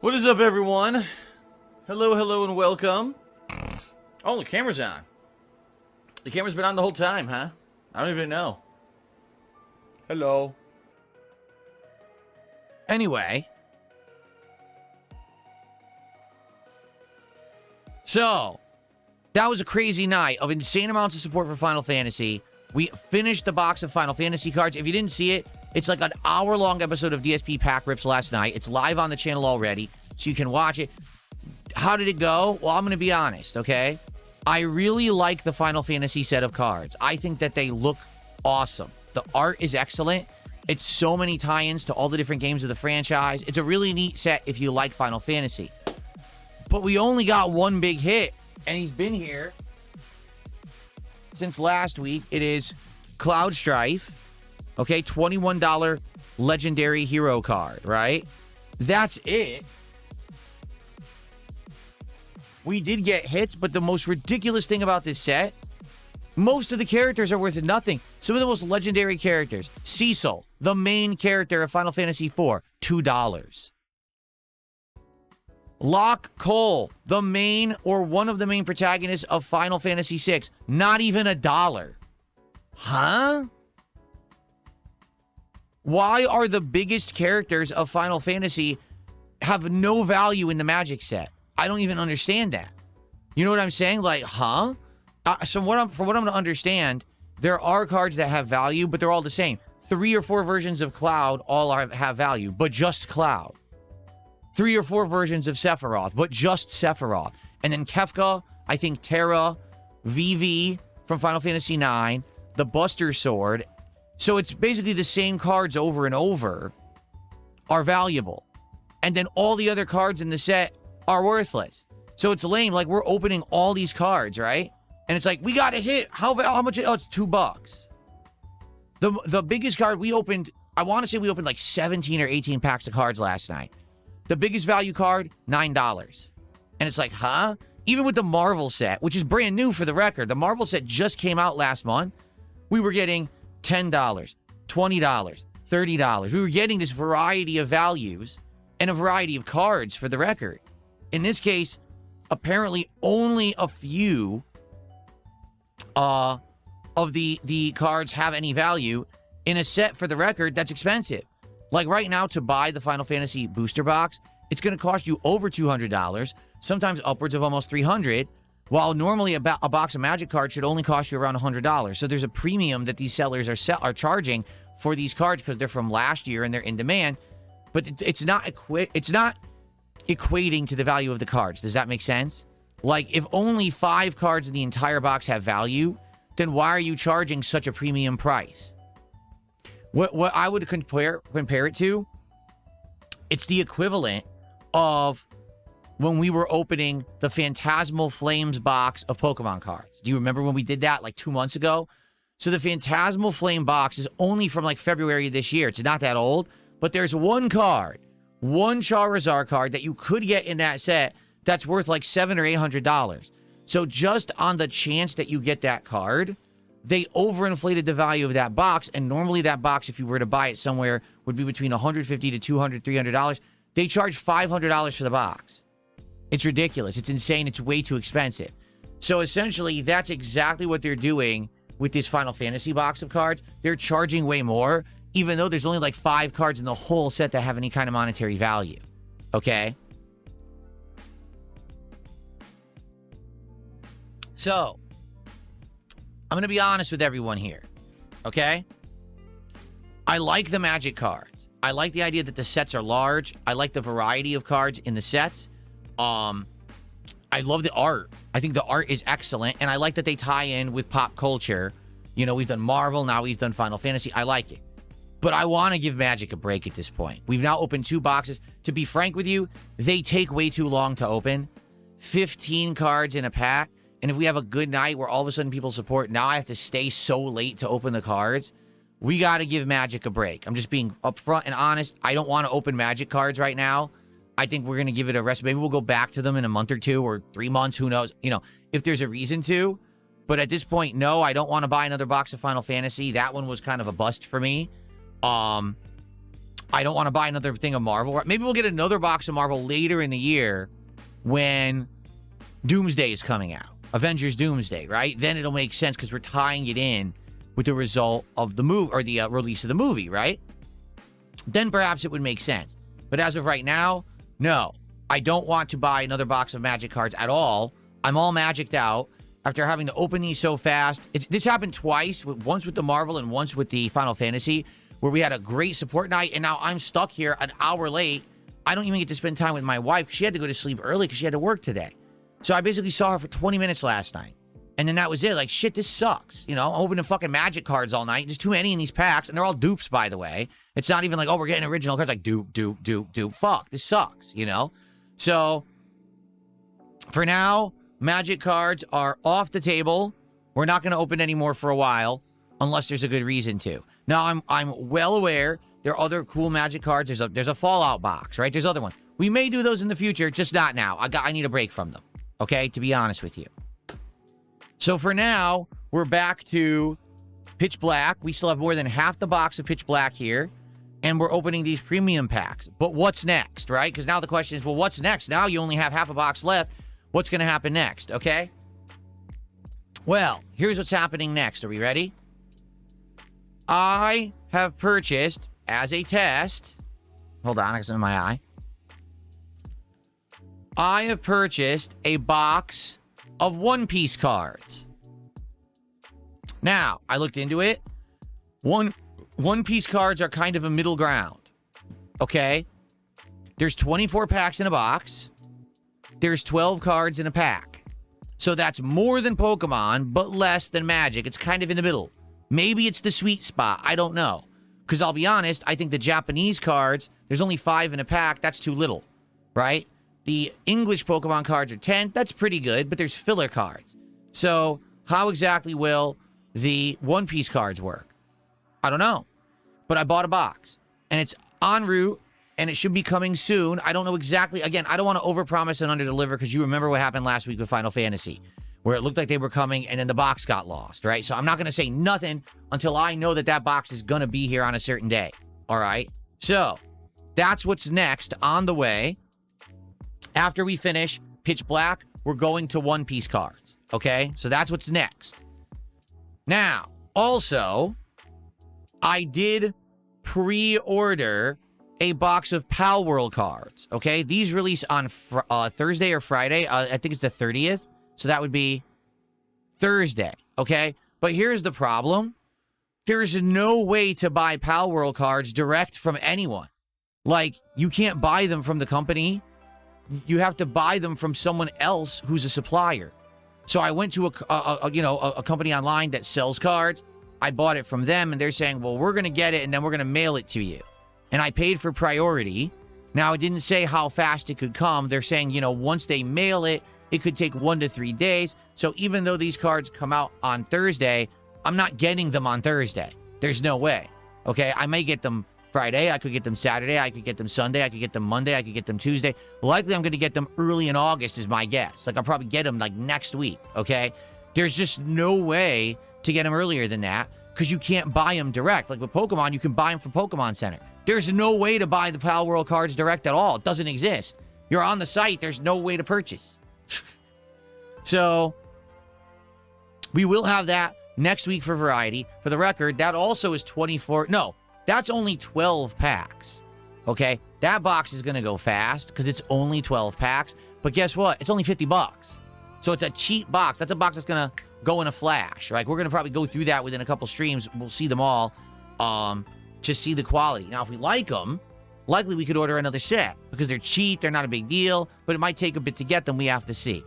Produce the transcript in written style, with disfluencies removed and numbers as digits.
What is up, everyone? Hello, hello, and welcome. Oh, the camera's on. The camera's been on the whole time, huh? I don't even know. Hello. Anyway. So, that was a crazy night of insane amounts of support for Final Fantasy. We finished the box of Final Fantasy cards. If you didn't see it, it's like an hour-long episode of DSP Pack Rips last night. It's live on the channel already, so you can watch it. How did it go? Well, I'm going to be honest, okay? I really like the Final Fantasy set of cards. I think that they look awesome. The art is excellent. It's so many tie-ins to all the different games of the franchise. It's a really neat set if you like Final Fantasy. But we only got one big hit, and he's been here since last week. It is Cloud Strife. Okay, $21 legendary hero card, right? That's it. We did get hits, but the most ridiculous thing about this set, most of the characters are worth nothing. Some of the most legendary characters. Cecil, the main character of Final Fantasy IV, $2. Locke Cole, the main or one of the main protagonists of Final Fantasy VI, not even $1. Huh? Why are the biggest characters of Final Fantasy have no value in the Magic set? I don't even understand that. You know what I'm saying? Like, huh? From what I'm going to understand, there are cards that have value, but they're all the same. 3 or 4 versions of Cloud all have value, but just Cloud. 3 or 4 versions of Sephiroth, but just Sephiroth. And then Kefka, I think Terra, Vivi from Final Fantasy IX, the Buster Sword. So it's basically the same cards over and over are valuable. And then all the other cards in the set are worthless. So it's lame. Like, we're opening all these cards, right? And it's like, we got a hit. How much? Oh, it's $2. The biggest card we opened, I want to say we opened like 17 or 18 packs of cards last night. The biggest value card, $9. And it's like, huh? Even with the Marvel set, which is brand new for the record. The Marvel set just came out last month. We were getting $10, $20, $30. We were getting this variety of values and a variety of cards for the record. In this case, apparently only a few of the cards have any value in a set for the record that's expensive. Like right now, to buy the Final Fantasy booster box, it's going to cost you over $200, sometimes upwards of almost $300, while normally a box of Magic cards should only cost you around $100. So there's a premium that these sellers are charging for these cards because they're from last year and they're in demand. But it's not equating to the value of the cards. Does that make sense? Like, if only 5 cards in the entire box have value, then why are you charging such a premium price? What I would compare it to, it's the equivalent of when we were opening the Phantasmal Flames box of Pokemon cards. Do you remember when we did that like 2 months ago? So the Phantasmal Flame box is only from like February of this year. It's not that old, but there's one card, one Charizard card that you could get in that set that's worth like $700 or $800. So just on the chance that you get that card, they overinflated the value of that box. And normally that box, if you were to buy it somewhere, would be between $150 to $200, $300. They charge $500 for the box. It's ridiculous. It's insane. It's way too expensive. So essentially, that's exactly what they're doing with this Final Fantasy box of cards. They're charging way more, even though there's only like 5 cards in the whole set that have any kind of monetary value. Okay? So, I'm going to be honest with everyone here. Okay? I like the Magic cards. I like the idea that the sets are large. I like the variety of cards in the sets. I love the art. I think the art is excellent, and I like that they tie in with pop culture. You know, we've done Marvel, now we've done Final Fantasy. I like it. But I want to give Magic a break at this point. We've now opened 2 boxes. To be frank with you, they take way too long to open. 15 cards in a pack. And if we have a good night where all of a sudden people support, now I have to stay so late to open the cards. We got to give Magic a break. I'm just being upfront and honest. I don't want to open Magic cards right now. I think we're going to give it a rest. Maybe we'll go back to them in a month or 2 or 3 months. Who knows? You know, if there's a reason to. But at this point, no, I don't want to buy another box of Final Fantasy. That one was kind of a bust for me. I don't want to buy another thing of Marvel. Maybe we'll get another box of Marvel later in the year when Doomsday is coming out. Avengers Doomsday, right? Then it'll make sense because we're tying it in with the result of the movie or the release of the movie, right? Then perhaps it would make sense. But as of right now, no. I don't want to buy another box of Magic cards at all. I'm all Magicked out after having to open these so fast. This happened twice, once with the Marvel and once with the Final Fantasy, where we had a great support night, and now I'm stuck here an hour late. I don't even get to spend time with my wife. She had to go to sleep early because she had to work today. So I basically saw her for 20 minutes last night. And then that was it. Like, shit, this sucks. You know, I'm opening fucking Magic cards all night. There's too many in these packs, and they're all dupes, by the way. It's not even like, oh, we're getting original cards. Like, dupe. Fuck, this sucks, you know? So, for now, Magic cards are off the table. We're not going to open any more for a while, unless there's a good reason to. Now, I'm well aware there are other cool Magic cards. There's a Fallout box, right? There's other ones. We may do those in the future, just not now. I need a break from them, okay? To be honest with you. So for now, we're back to Pitch Black. We still have more than half the box of Pitch Black here, and we're opening these premium packs. But what's next, right? Because now the question is, well, what's next? Now you only have half a box left. What's going to happen next, okay? Well, here's what's happening next. Are we ready? I have purchased, as a test... Hold on, I got something in my eye. I have purchased a box of One Piece cards. Now, I looked into it. One Piece cards are kind of a middle ground. Okay? There's 24 packs in a box. There's 12 cards in a pack. So that's more than Pokemon, but less than Magic. It's kind of in the middle. Maybe it's the sweet spot. I don't know. Because I'll be honest, I think the Japanese cards, there's only 5 in a pack. That's too little. Right? The English Pokemon cards are 10. That's pretty good, but there's filler cards. So, how exactly will the One Piece cards work? I don't know. But I bought a box. And it's en route, and it should be coming soon. I don't know exactly. Again, I don't want to overpromise and underdeliver, because you remember what happened last week with Final Fantasy, where it looked like they were coming, and then the box got lost, right? So, I'm not going to say nothing until I know that that box is going to be here on a certain day. All right? So, that's what's next on the way. After we finish Pitch Black, we're going to One Piece cards, okay? So that's what's next. Now, also, I did pre-order a box of Palworld cards, okay? These release on Thursday or Friday. I think it's the 30th, so that would be Thursday, okay? But here's the problem. There's no way to buy Palworld cards direct from anyone. Like, you can't buy them from the company. You have to buy them from someone else who's a supplier. So I went to a company online that sells cards. I bought it from them, and they're saying, well, we're going to get it, and then we're going to mail it to you. And I paid for priority. Now, it didn't say how fast it could come. They're saying, once they mail it, it could take 1 to 3 days. So even though these cards come out on Thursday, I'm not getting them on Thursday. There's no way. Okay, I may get them Friday, I could get them Saturday, I could get them Sunday, I could get them Monday, I could get them Tuesday. Likely I'm going to get them early in August is my guess. Like, I'll probably get them like next week, okay? There's just no way to get them earlier than that, because you can't buy them direct. Like with Pokemon, you can buy them from Pokemon Center. There's no way to buy the Palworld cards direct at all. It doesn't exist. You're on the site, there's no way to purchase. So, we will have that next week for variety. For the record, that also is 24... No. That's only 12 packs, okay? That box is going to go fast because it's only 12 packs. But guess what? It's only $50. So it's a cheap box. That's a box that's going to go in a flash, right? We're going to probably go through that within a couple streams. We'll see them all to see the quality. Now, if we like them, likely we could order another set because they're cheap. They're not a big deal, but it might take a bit to get them. We have to see.